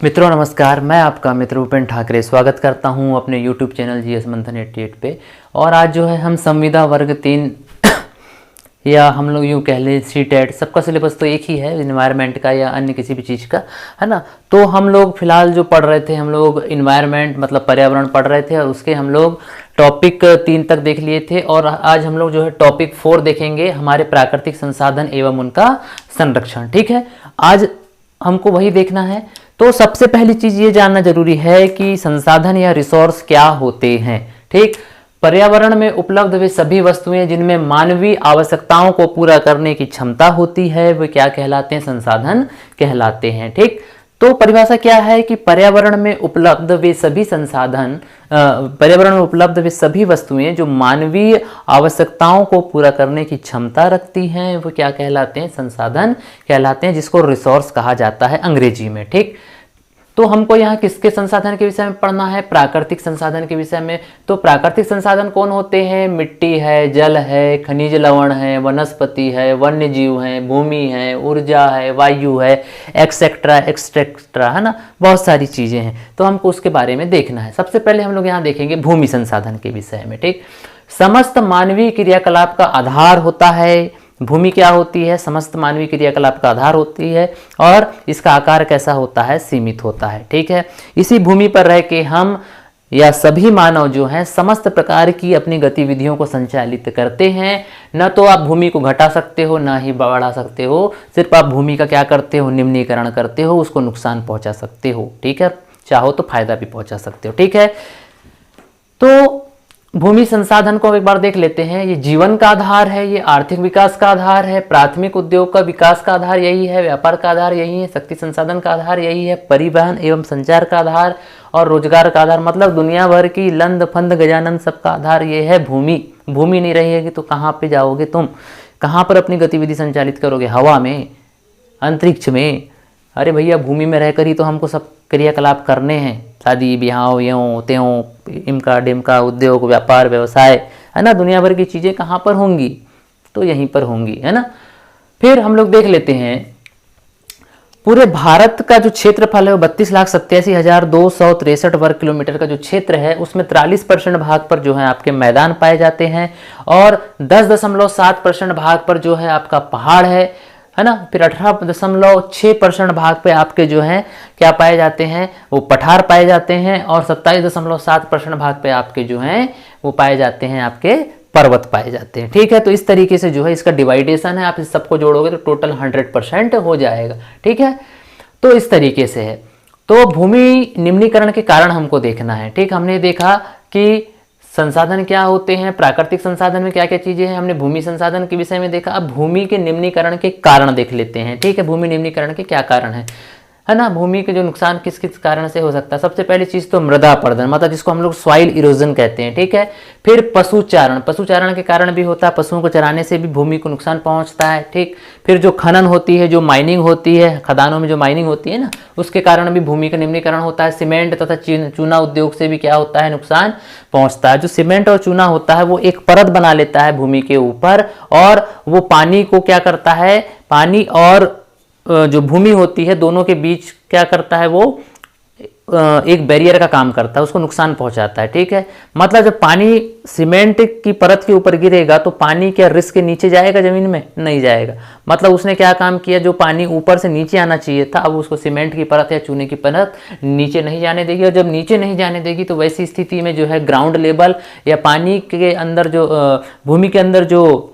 मित्रों नमस्कार, मैं आपका मित्र उपेंद्र ठाकरे स्वागत करता हूं अपने YouTube चैनल GS मंथन 88 पे। और आज जो है हम संविदा वर्ग 3 या हम लोग यूँ कह लें CTET, सबका सिलेबस तो एक ही है, इन्वायरमेंट का या अन्य किसी भी चीज़ का, है ना। तो हम लोग फिलहाल जो पढ़ रहे थे, हम लोग इन्वायरमेंट मतलब पर्यावरण पढ़ रहे थे और उसके हम लोग टॉपिक 3 तक देख लिए थे। और आज हम लोग जो है टॉपिक 4 देखेंगे, हमारे प्राकृतिक संसाधन एवं उनका संरक्षण। ठीक है, आज हमको वही देखना है। तो सबसे पहली चीज ये जानना जरूरी है कि संसाधन या रिसोर्स क्या होते हैं। ठीक, पर्यावरण में उपलब्ध वे सभी वस्तुएं जिनमें मानवीय आवश्यकताओं को पूरा करने की क्षमता होती है, वे क्या कहलाते हैं? संसाधन कहलाते हैं। ठीक, तो परिभाषा क्या है कि पर्यावरण में उपलब्ध वे सभी संसाधन, पर्यावरण में उपलब्ध वे सभी वस्तुएं जो मानवीय आवश्यकताओं को पूरा करने की क्षमता रखती हैं, वो क्या कहलाते हैं? संसाधन कहलाते हैं, जिसको रिसोर्स कहा जाता है अंग्रेजी में। ठीक, तो हमको यहाँ किसके संसाधन के विषय में पढ़ना है? प्राकृतिक संसाधन के विषय में। तो प्राकृतिक संसाधन कौन होते हैं? मिट्टी है, जल है, खनिज लवण है, वनस्पति है, वन्य जीव है, भूमि है, ऊर्जा है, वायु है, एक्सेट्रा एक्सट्रा, है ना। बहुत सारी चीजें हैं, तो हमको उसके बारे में देखना है। सबसे पहले हम लोग यहाँ देखेंगे भूमि संसाधन के विषय में। ठीक, समस्त मानवीय क्रियाकलाप का आधार होता है भूमि। क्या होती है? समस्त मानवीय क्रियाकलाप का आधार होती है और इसका आकार कैसा होता है? सीमित होता है। ठीक है, इसी भूमि पर रह के हम या सभी मानव जो हैं समस्त प्रकार की अपनी गतिविधियों को संचालित करते हैं। न तो आप भूमि को घटा सकते हो, ना ही बढ़ा सकते हो, सिर्फ आप भूमि का क्या करते हो? निम्नीकरण करते हो, उसको नुकसान पहुंचा सकते हो। ठीक है, चाहो तो फायदा भी पहुंचा सकते हो। ठीक है, तो भूमि संसाधन को एक बार देख लेते हैं। ये जीवन का आधार है, ये आर्थिक विकास का आधार है, प्राथमिक उद्योग का विकास का आधार यही है, व्यापार का आधार यही है, शक्ति संसाधन का आधार यही है, परिवहन एवं संचार का आधार और रोजगार का आधार, मतलब दुनिया भर की लंद फंद गजानन सबका आधार ये है भूमि। भूमि नहीं रहेगी तो कहाँ पे जाओगे तुम? कहाँ पर अपनी गतिविधि संचालित करोगे? हवा में, अंतरिक्ष में? अरे भैया, भूमि में रहकर ही तो हमको सब क्रियाकलाप करने हैं, शादी ब्याह यों त्यों, इमका डिमका, उद्योग व्यापार व्यवसाय, है ना। दुनिया भर की चीज़ें कहाँ पर होंगी? तो यहीं पर होंगी, है ना। फिर हम लोग देख लेते हैं पूरे भारत का जो क्षेत्रफल है वो 32,87,263 वर्ग किलोमीटर का जो क्षेत्र है, उसमें 43% भाग पर जो है आपके मैदान पाए जाते हैं और 10.7% भाग पर जो है आपका पहाड़ है ना। फिर 18.6% भाग पे आपके जो हैं क्या पाए जाते हैं? वो पठार पाए जाते हैं और 27.7% भाग पे आपके जो हैं वो पाए जाते हैं आपके पर्वत पाए जाते हैं। ठीक है, तो इस तरीके से जो है इसका डिवाइडेशन है, आप इस सबको जोड़ोगे तो टोटल 100% हो जाएगा। ठीक है, तो इस तरीके से है। तो भूमि निम्नीकरण के कारण हमको देखना है। ठीक, हमने देखा कि संसाधन क्या होते हैं, प्राकृतिक संसाधन में क्या क्या चीजें हैं, हमने भूमि संसाधन के विषय में देखा। अब भूमि के निम्नीकरण के कारण देख लेते हैं। ठीक है, भूमि निम्नीकरण के क्या कारण है ना। भूमि के जो नुकसान किस किस कारण से हो सकता है? सबसे पहली चीज तो मृदा अपरदन, मतलब जिसको हम लोग सॉइल इरोजन कहते हैं। ठीक है, फिर पशुचारण, पशुचारण के कारण भी होता है, पशुओं को चराने से भी भूमि को नुकसान पहुंचता है। ठीक, फिर जो खनन होती है, जो माइनिंग होती है, खदानों में जो माइनिंग होती है ना, उसके कारण भी भूमि का निम्नीकरण होता है। सीमेंट तथा चूना उद्योग से भी क्या होता है? नुकसान पहुंचता है। जो सीमेंट और चूना होता है वो एक परत बना लेता है भूमि के ऊपर और वो पानी को क्या करता है? पानी और जो भूमि होती है दोनों के बीच क्या करता है? वो एक बैरियर का काम करता है, उसको नुकसान पहुंचाता है। ठीक है, मतलब जब पानी सीमेंट की परत के ऊपर गिरेगा तो पानी क्या रिस्क के नीचे जाएगा? जमीन में नहीं जाएगा। मतलब उसने क्या काम किया? जो पानी ऊपर से नीचे आना चाहिए था, अब उसको सीमेंट की परत या चूने की परत नीचे नहीं जाने देगी। और जब नीचे नहीं जाने देगी तो वैसी स्थिति में जो है ग्राउंड लेवल या पानी के अंदर जो भूमि के अंदर जो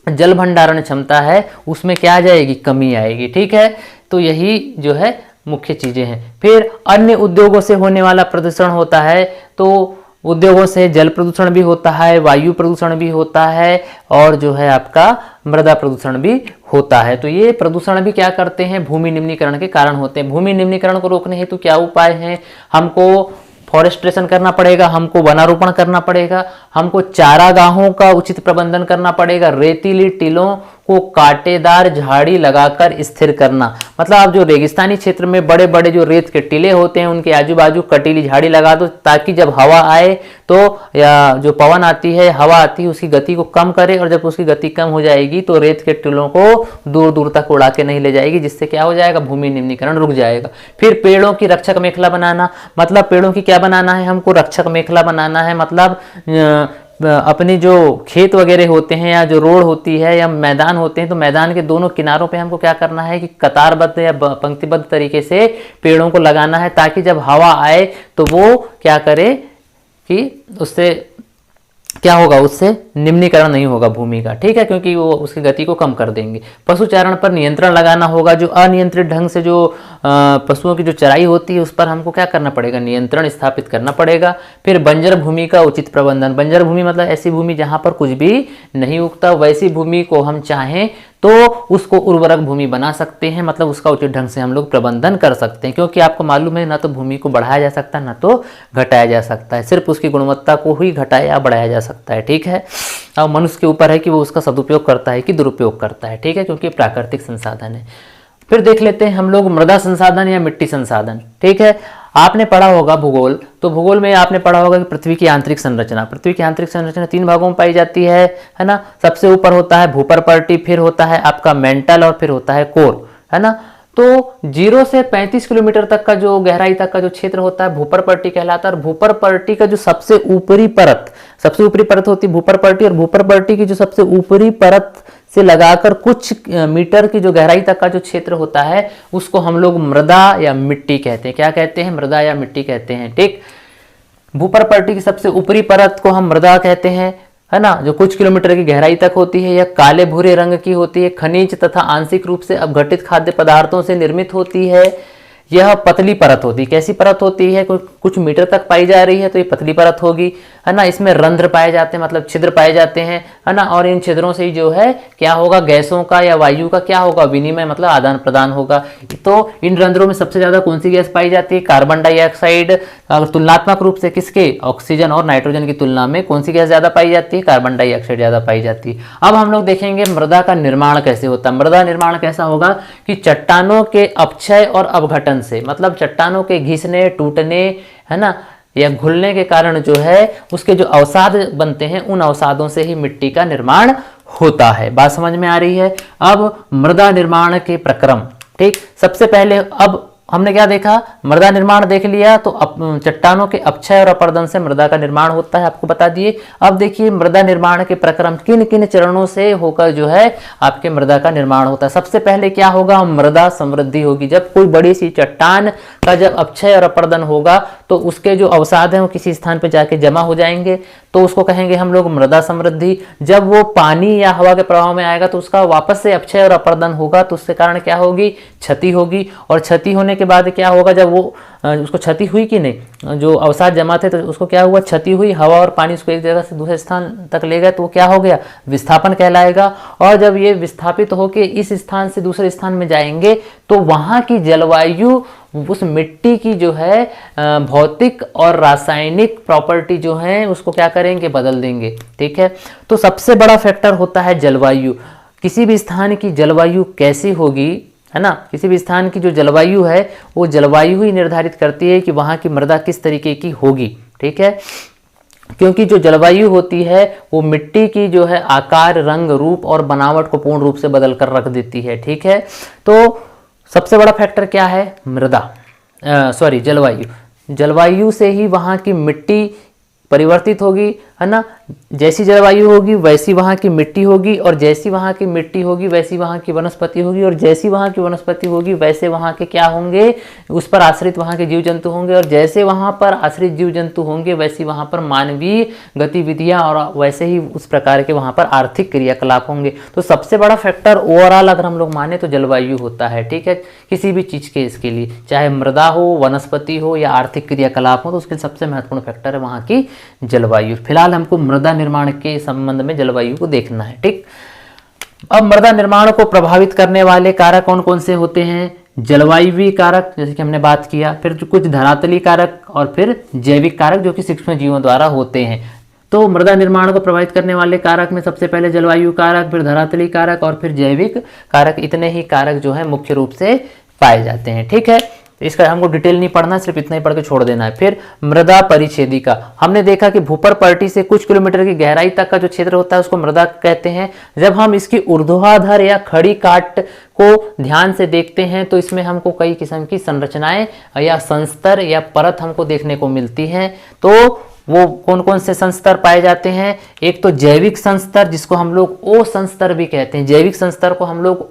जल भंडारण क्षमता है उसमें क्या आ जाएगी? कमी आएगी। ठीक है, तो यही जो है मुख्य चीजें हैं। फिर अन्य उद्योगों से होने वाला प्रदूषण होता है, तो उद्योगों से जल प्रदूषण भी होता है, वायु प्रदूषण भी होता है और जो है आपका मृदा प्रदूषण भी होता है। तो ये प्रदूषण भी क्या करते हैं? भूमि निम्नीकरण के कारण होते हैं। भूमि निम्नीकरण को रोकने हेतु क्या उपाय हैं? हमको फॉरेस्ट्रेशन करना पड़ेगा, हमको वनारोपण करना पड़ेगा, हमको चारागाहों का उचित प्रबंधन करना पड़ेगा, रेतीली टीलों को कांटेदार झाड़ी लगाकर स्थिर करना। मतलब आप जो रेगिस्तानी क्षेत्र में बड़े बड़े जो रेत के टीले होते हैं उनके आजू बाजू कटीली झाड़ी लगा दो, ताकि जब हवा आए तो या जो पवन आती है, हवा आती है, उसकी गति को कम करे, और जब उसकी गति कम हो जाएगी तो रेत के टीलों को दूर दूर तक उड़ा के नहीं ले जाएगी, जिससे क्या हो जाएगा, भूमि निम्नीकरण रुक जाएगा। फिर पेड़ों की रक्षक मेखला बनाना। मतलब पेड़ों की क्या बनाना है हमको, रक्षक मेखला बनाना है। मतलब अपनी जो खेत वगैरह होते हैं या जो रोड होती है या मैदान होते हैं, तो मैदान के दोनों किनारों पे हमको क्या करना है कि कतारबद्ध या पंक्तिबद्ध तरीके से पेड़ों को लगाना है, ताकि जब हवा आए तो वो क्या करे कि उससे क्या होगा, उससे निम्नीकरण नहीं होगा भूमि का, ठीक है, क्योंकि वो उसकी गति को कम कर देंगे। पशुचारण पर नियंत्रण लगाना होगा। जो अनियंत्रित ढंग से जो पशुओं की जो चराई होती है उस पर हमको क्या करना पड़ेगा, नियंत्रण स्थापित करना पड़ेगा। फिर बंजर भूमि का उचित प्रबंधन। बंजर भूमि मतलब ऐसी भूमि जहाँ पर कुछ भी नहीं उगता, वैसी भूमि को हम चाहें तो उसको उर्वरक भूमि बना सकते हैं। मतलब उसका उचित ढंग से हम लोग प्रबंधन कर सकते हैं, क्योंकि आपको मालूम है ना तो भूमि को बढ़ाया जा सकता है ना तो घटाया जा सकता है, सिर्फ उसकी गुणवत्ता को ही घटाया या बढ़ाया जा सकता है, ठीक है। अब मनुष्य के ऊपर है कि वो उसका सदुपयोग करता है कि दुरुपयोग करता है, ठीक है, क्योंकि प्राकृतिक संसाधन है। फिर देख लेते हैं हम लोग मृदा संसाधन या मिट्टी संसाधन, ठीक है। आपने पढ़ा होगा भूगोल, तो भूगोल में आपने पढ़ा होगा कि पृथ्वी की आंतरिक संरचना। पृथ्वी की आंतरिक संरचना 3 भागों में पाई जाती है ना। सबसे ऊपर होता है भूपर्पर्टी, फिर होता है आपका मेंटल और फिर होता है कोर, है ना। तो 0 से 35 किलोमीटर तक का जो गहराई तक का जो क्षेत्र होता है भूपर्पर्टी कहलाता है। और भूपर्पर्टी का जो सबसे ऊपरी परत होती है भूपर्पर्टी, और भूपर्पर्टी की जो सबसे ऊपरी परत से लगाकर कुछ मीटर की जो गहराई तक का जो क्षेत्र होता है उसको हम लोग मृदा या मिट्टी कहते हैं। क्या कहते हैं, मृदा या मिट्टी कहते हैं, ठीक। भूपर्पर्टी की सबसे ऊपरी परत को हम मृदा कहते हैं, है ना, जो कुछ किलोमीटर की गहराई तक होती है। यह काले भूरे रंग की होती है, खनिज तथा आंशिक रूप से अपघटित खाद्य पदार्थों से निर्मित होती है। यह पतली परत होती है। कैसी परत होती है, कुछ मीटर तक पाई जा रही है तो ये पतली परत होगी, है ना। इसमें रंध्र पाए जाते हैं, मतलब छिद्र पाए जाते हैं, है ना। और इन छिद्रों से जो है क्या होगा, गैसों का या वायु का क्या होगा, विनिमय मतलब आदान प्रदान होगा। तो इन रंध्रों में सबसे ज्यादा कौन सी गैस पाई जाती है, कार्बन डाइऑक्साइड। अगर तुलनात्मक रूप से किसके, ऑक्सीजन और नाइट्रोजन की तुलना में कौन सी गैस ज्यादा पाई जाती है, कार्बन डाइऑक्साइड ज्यादा पाई जाती है। अब हम लोग देखेंगे मृदा का निर्माण कैसे होता है। मृदा निर्माण कैसा होगा कि चट्टानों के अपक्षय और अपघटन से, मतलब चट्टानों के घिसने, टूटने, है ना, या घुलने के कारण जो है उसके जो अवसाद बनते हैं उन अवसादों से ही मिट्टी का निर्माण होता है। बात समझ में आ रही है। अब मृदा निर्माण के प्रक्रम, ठीक। सबसे पहले अब हमने क्या देखा, मृदा निर्माण देख लिया, तो चट्टानों के अपक्षय और अपरदन से मृदा का निर्माण होता है, आपको बता दिए। अब देखिए मृदा निर्माण के प्रक्रम किन किन चरणों से होकर जो है आपके मृदा का निर्माण होता है। सबसे पहले क्या होगा, मृदा समृद्धि होगी। जब कोई बड़ी सी चट्टान का जब अपक्षय और अपरदन होगा तो उसके जो अवसाद हैं वो किसी स्थान पर जाके जमा हो जाएंगे, तो उसको कहेंगे हम लोग मृदा समृद्धि। जब वो पानी या हवा के प्रभाव में आएगा तो उसका वापस से अपक्षय और अपरदन होगा, तो उसके कारण क्या होगी, क्षति होगी। और क्षति होने के बाद क्या होगा, जब वो उसको क्षति हुई कि नहीं, जो अवसाद जमा थे तो उसको क्या हुआ, क्षति हुई, हवा और पानी उसको एक जगह से दूसरे स्थान तक ले गए, तो वो क्या हो गया, विस्थापन कहलाएगा। और जब ये विस्थापित होकर इस स्थान से दूसरे स्थान में जाएंगे तो वहां की जलवायु उस मिट्टी की जो है भौतिक और रासायनिक प्रॉपर्टी जो है उसको क्या करेंगे, बदल देंगे, ठीक है। तो सबसे बड़ा फैक्टर होता है जलवायु। किसी भी स्थान की जलवायु कैसी होगी, है ना, किसी भी स्थान की जो जलवायु है वो जलवायु ही निर्धारित करती है कि वहाँ की मृदा किस तरीके की होगी, ठीक है। क्योंकि जो जलवायु होती है वो मिट्टी की जो है आकार, रंग, रूप और बनावट को पूर्ण रूप से बदल कर रख देती है, ठीक है। तो सबसे बड़ा फैक्टर क्या है, जलवायु। जलवायु से ही वहाँ की मिट्टी परिवर्तित होगी, है ना। जैसी जलवायु होगी वैसी वहाँ की मिट्टी होगी, और जैसी वहाँ की मिट्टी होगी वैसी वहाँ की वनस्पति होगी, और जैसी वहाँ की वनस्पति होगी वैसे वहाँ के क्या होंगे, उस पर आश्रित वहाँ के जीव जंतु होंगे, और जैसे वहाँ पर आश्रित जीव जंतु होंगे वैसी वहाँ पर मानवीय गतिविधियाँ और वैसे ही उस प्रकार के वहाँ पर आर्थिक क्रियाकलाप होंगे। तो सबसे बड़ा फैक्टर ओवरऑल अगर हम लोग माने तो जलवायु होता है, ठीक है। किसी भी चीज़ के इसके लिए, चाहे मृदा हो, वनस्पति हो या आर्थिक क्रियाकलाप हो, तो उसके सबसे महत्वपूर्ण फैक्टर है वहाँ की जलवायु। फिलहाल हमको मृदा निर्माण के संबंध में जलवायु को देखना है, ठीक। अब मृदा निर्माण को प्रभावित करने वाले कारक कौन कौन से होते हैं, जलवायु कारक जैसे कि हमने बात किया, फिर कुछ धरातली कारक और फिर जैविक कारक जो कि सूक्ष्म जीवों द्वारा होते हैं। तो मृदा निर्माण को प्रभावित करने वाले कारक में सबसे पहले जलवायु कारक, फिर धरातलीय कारक और फिर जैविक कारक, इतने ही कारक जो है मुख्य रूप से पाए जाते हैं। ठीक है, इसका हमको डिटेल नहीं पढ़ना, सिर्फ इतना ही पढ़ के छोड़ देना है। फिर मृदा परिच्छेदिका, हमने देखा कि भूपर पलटी से कुछ किलोमीटर की गहराई तक का जो क्षेत्र होता है उसको मृदा कहते हैं। जब हम इसकी ऊर्ध्वाधर या खड़ी काट को ध्यान से देखते हैं तो इसमें हमको कई किस्म की संरचनाएं या संस्तर या परत हमको देखने को मिलती हैं। तो वो कौन कौन से संस्तर पाए जाते हैं? एक तो जैविक संस्तर, जिसको हम लोग ओ संस्तर भी कहते हैं, जैविक संस्तर को हम लोग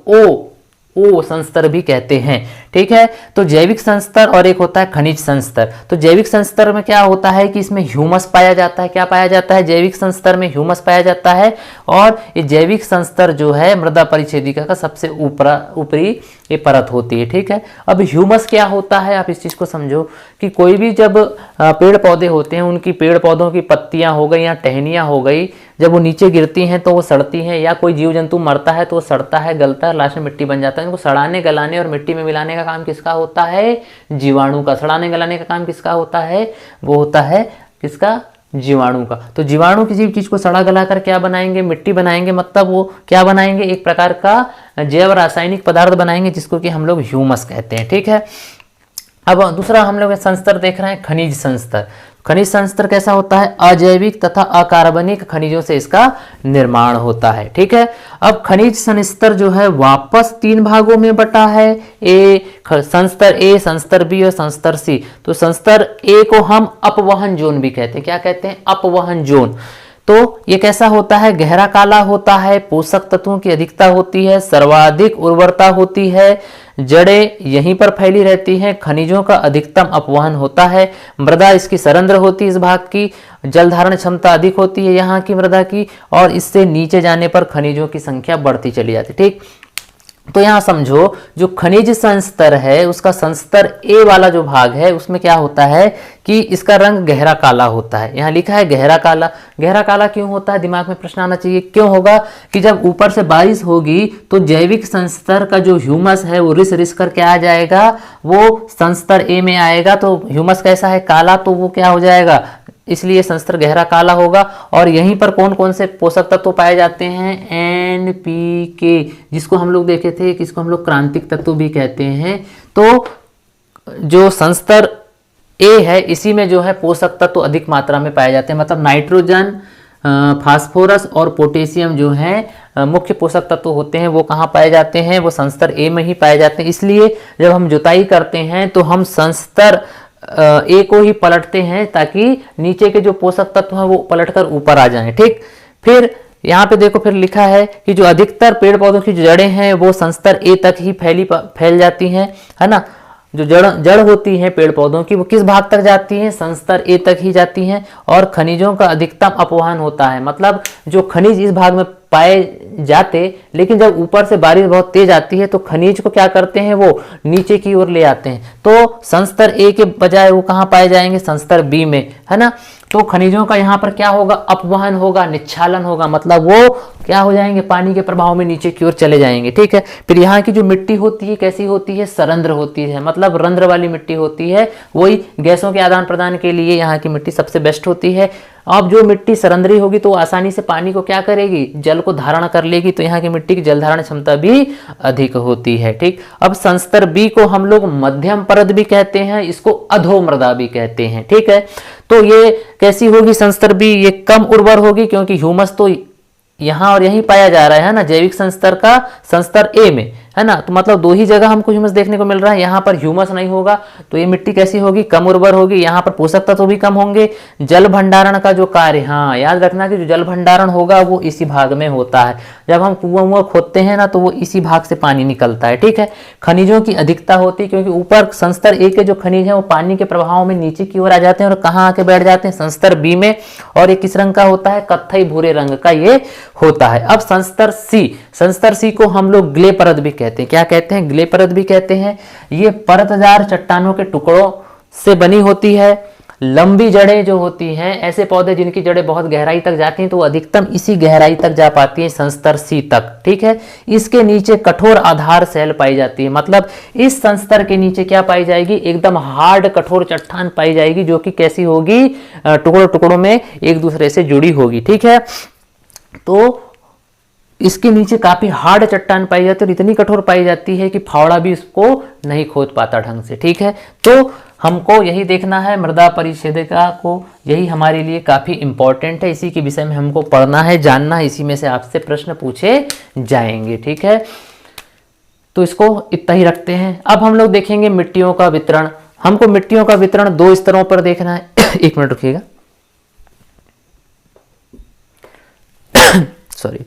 ओ संस्तर भी कहते हैं। ठीक है, तो जैविक संस्तर और एक होता है खनिज संस्तर। तो जैविक संस्तर में क्या होता है कि इसमें ह्यूमस पाया जाता है। क्या पाया जाता है? जैविक संस्तर में ह्यूमस पाया जाता है। और ये जैविक संस्तर जो है मृदा परिच्छेदिका का सबसे ऊपरी ये परत होती है। ठीक है, अब ह्यूमस क्या होता है, आप इस चीज को समझो कि कोई भी जब पेड़ पौधे होते हैं, उनकी पेड़ पौधों की पत्तियां हो गई या टहनियां हो गई, जब वो नीचे गिरती हैं तो वो सड़ती हैं, या कोई जीव जंतु मरता है तो वो सड़ता है, गलता है, लास्ट में मिट्टी बन जाता है। इनको सड़ाने गलाने और मिट्टी में मिलाने का काम किसका होता है? जीवाणु का। सड़ाने गलाने का काम किसका होता है? वो होता है किसका? जीवाणु का। तो जीवाणु किसी चीज को सड़ा गला कर क्या बनाएंगे? मिट्टी बनाएंगे। मतलब वो क्या बनाएंगे? एक प्रकार का जैव रासायनिक पदार्थ बनाएंगे जिसको कि हम लोग ह्यूमस कहते हैं। ठीक है, अब दूसरा हम लोग संस्तर देख रहे हैं, खनिज संस्तर। खनिज संस्तर कैसा होता है? अजैविक तथा अकार्बनिक खनिजों से इसका निर्माण होता है। ठीक है, अब खनिज संस्तर जो है वापस 3 भागों में बटा है, संस्तर ए, संस्तर बी और संस्तर सी। तो संस्तर ए को हम अपवहन जोन भी कहते हैं। क्या कहते हैं? अपवहन जोन। तो ये कैसा होता है? गहरा काला होता है, पोषक तत्वों की अधिकता होती है, सर्वाधिक उर्वरता होती है, जड़ें यहीं पर फैली रहती हैं, खनिजों का अधिकतम अपवहन होता है, मृदा इसकी सरंध्र होती है, इस भाग की जल धारण क्षमता अधिक होती है यहाँ की मृदा की, और इससे नीचे जाने पर खनिजों की संख्या बढ़ती चली जाती है। ठीक, तो यहां समझो जो खनिज संस्तर है उसका संस्तर ए वाला जो भाग है उसमें क्या होता है कि इसका रंग गहरा काला होता है। यहाँ लिखा है गहरा काला। गहरा काला क्यों होता है? दिमाग में प्रश्न आना चाहिए, क्यों होगा? कि जब ऊपर से बारिश होगी तो जैविक संस्तर का जो ह्यूमस है वो रिस कर क्या आ जाएगा? वो संस्तर ए में आएगा। तो ह्यूमस कैसा है? काला। तो वो क्या हो जाएगा? इसलिए संस्तर गहरा काला होगा। और यहीं पर कौन कौन से पोषक तत्व पाए जाते हैं? NPK, जिसको हम लोग देखे थे, किसको हम लोग क्रांतिक तत्व भी कहते हैं। तो जो संस्तर ए है इसी में जो है पोषक तत्व अधिक मात्रा में पाए जाते हैं। मतलब नाइट्रोजन, फास्फोरस और पोटेशियम जो है मुख्य पोषक तत्व होते हैं, वो कहाँ पाए जाते हैं? वो संस्तर ए में ही पाए जाते हैं। इसलिए जब हम जुताई करते हैं तो हम संस्तर ए को ही पलटते हैं ताकि नीचे के जो पोषक तत्व हैं वो पलटकर ऊपर आ जाएं। ठीक, फिर यहाँ पे देखो, फिर लिखा है कि जो अधिकतर पेड़ पौधों की जो जड़ें हैं वो संस्तर ए तक ही फैल जाती हैं, है ना। जो जड़ होती है पेड़ पौधों की वो किस भाग तक जाती हैं? संस्तर ए तक ही जाती हैं। और खनिजों का अधिकतम अपवहन होता है। मतलब जो खनिज इस भाग में पाए जाते, लेकिन जब ऊपर से बारिश बहुत तेज आती है तो खनिज को क्या करते हैं? वो नीचे की ओर ले आते हैं। तो संस्तर ए के बजाय वो कहाँ पाए जाएंगे? संस्तर बी में, है ना। तो खनिजों का यहाँ पर क्या होगा? अपवहन होगा, निच्छालन होगा। मतलब वो क्या हो जाएंगे? पानी के प्रभाव में नीचे की ओर चले जाएंगे। ठीक है, फिर यहाँ की जो मिट्टी होती है कैसी होती है? सरंध्र होती है। मतलब रंध्र वाली मिट्टी होती है। वही गैसों के आदान प्रदान के लिए यहाँ की मिट्टी सबसे बेस्ट होती है। अब जो मिट्टी सरंध्री होगी तो आसानी से पानी को क्या करेगी? जल को धारण कर लेगी। तो यहाँ की मिट्टी की जल धारण क्षमता भी अधिक होती है। ठीक, अब संस्तर बी को हम लोग मध्यम परत भी कहते हैं, इसको अधो मृदा भी कहते हैं। ठीक है, तो ये कैसी होगी संस्तर बी? ये कम उर्वर होगी क्योंकि ह्यूमस तो यहाँ और यहीं पाया जा रहा है ना, जैविक संस्तर का संस्तर ए में, है ना। तो मतलब 2 ही जगह हमको ह्यूमस देखने को मिल रहा है। यहाँ पर ह्यूमस नहीं होगा तो ये मिट्टी कैसी होगी? कम उर्वर होगी। यहाँ पर पोषक तत्व भी कम होंगे। जल भंडारण का जो कार्य, हाँ याद रखना कि जो जल भंडारण होगा वो इसी भाग में होता है। जब हम कुआं खोदते हैं ना तो वो इसी भाग से पानी निकलता है। ठीक है, खनिजों की अधिकता होती है क्योंकि ऊपर संस्तर ए के जो खनिज है वो पानी के प्रभाव में नीचे की ओर आ जाते हैं और कहाँ आके बैठ जाते हैं? संस्तर बी में। और ये किस रंग का होता है? कत्थई भूरे रंग का ये होता है। अब संस्तर सी को हम लोग ग्ले परत भी कहते हैं। क्या कहते हैं? ग्ले परत भी कहते हैं। ये परतदार चट्टानों के टुकड़ों से बनी होती है। लंबी जड़ें जो होती हैं, ऐसे पौधे जिनकी जड़ें बहुत गहराई तक जाती हैं तो अधिकतम इसी गहराई तक जा पाती हैं, संस्तर सी तक। ठीक है, इसके नीचे कठोर आधार सेल पाई जाती है, मतलब इस संस्तर के नीचे क्या पाई जाएगी, एकदम हार्ड कठोर चट्टान पाई जाएगी, जो कि कैसी होगी, टुकड़ों टुकड़ों में एक दूसरे से जुड़ी होगी। ठीक है, तो इसके नीचे काफी हार्ड चट्टान पाई जाती है और इतनी कठोर पाई जाती है कि फावड़ा भी इसको नहीं खोद पाता ढंग से। ठीक है, तो हमको यही देखना है, मृदा परिच्छेदिका को, यही हमारे लिए काफी इंपॉर्टेंट है, इसी के विषय में हमको पढ़ना है, जानना है, इसी में से आपसे प्रश्न पूछे जाएंगे। ठीक है, तो इसको इतना ही रखते हैं। अब हम लोग देखेंगे मिट्टियों का वितरण। हमको मिट्टियों का वितरण 2 स्तरों पर देखना है। एक मिनट रुकिएगा, सॉरी।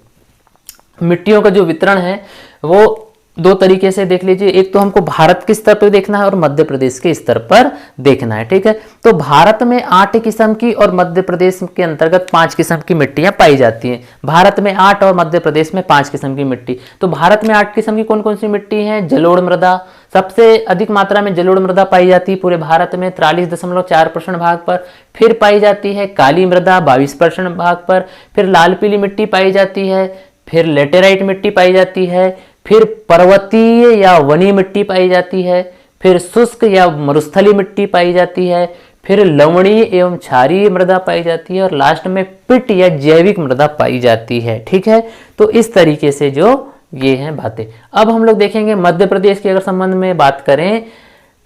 मिट्टियों का जो वितरण है वो 2 तरीके से देख लीजिए। एक तो हमको भारत के स्तर पर देखना है और मध्य प्रदेश के स्तर पर देखना है। ठीक है, तो भारत में 8 किस्म की और मध्य प्रदेश के अंतर्गत 5 किस्म की मिट्टियां पाई जाती हैं। भारत में 8 और मध्य प्रदेश में 5 किस्म की मिट्टी। तो भारत में 8 किस्म की कौन कौन सी मिट्टी है? जलोढ़ मृदा, सबसे अधिक मात्रा में जलोढ़ मृदा पाई जाती है पूरे भारत में 43.4% भाग पर। फिर पाई जाती है काली मृदा 22% भाग पर। फिर लाल पीली मिट्टी पाई जाती है। फिर लेटेराइट मिट्टी पाई जाती है। फिर पर्वतीय या वनी मिट्टी पाई जाती है। फिर शुष्क या मरुस्थलीय मिट्टी पाई जाती है। फिर लवणीय एवं क्षारीय मृदा पाई जाती है और लास्ट में पिट या जैविक मृदा पाई जाती है। ठीक है, तो इस तरीके से जो ये हैं बातें। अब हम लोग देखेंगे मध्य प्रदेश के अगर संबंध में बात करें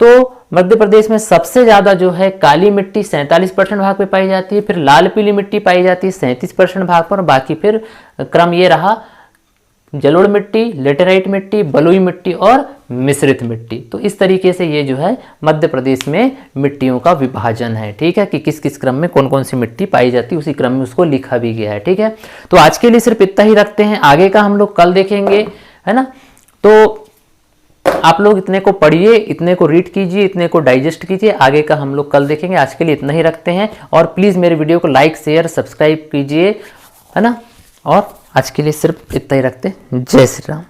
तो मध्य प्रदेश में सबसे ज्यादा जो है काली मिट्टी 47% भाग पे पाई जाती है। फिर लाल पीली मिट्टी पाई जाती है 37% भाग पर। बाकी फिर क्रम ये रहा, जलोढ़ मिट्टी, लेटेराइट मिट्टी, बलुई मिट्टी और मिश्रित मिट्टी। तो इस तरीके से ये जो है मध्य प्रदेश में मिट्टियों का विभाजन है। ठीक है, कि किस किस क्रम में कौन कौन सी मिट्टी पाई जाती है, उसी क्रम में उसको लिखा भी गया है। ठीक है, तो आज के लिए सिर्फ इतना ही रखते हैं, आगे का हम लोग कल देखेंगे, है ना। तो आप लोग इतने को पढ़िए, इतने को रीड कीजिए, इतने को डाइजेस्ट कीजिए, आगे का हम लोग कल देखेंगे। आज के लिए इतना ही रखते हैं और प्लीज़ मेरे वीडियो को लाइक शेयर सब्सक्राइब कीजिए, है ना। और आज के लिए सिर्फ इतना ही रखते हैं। जय श्री राम।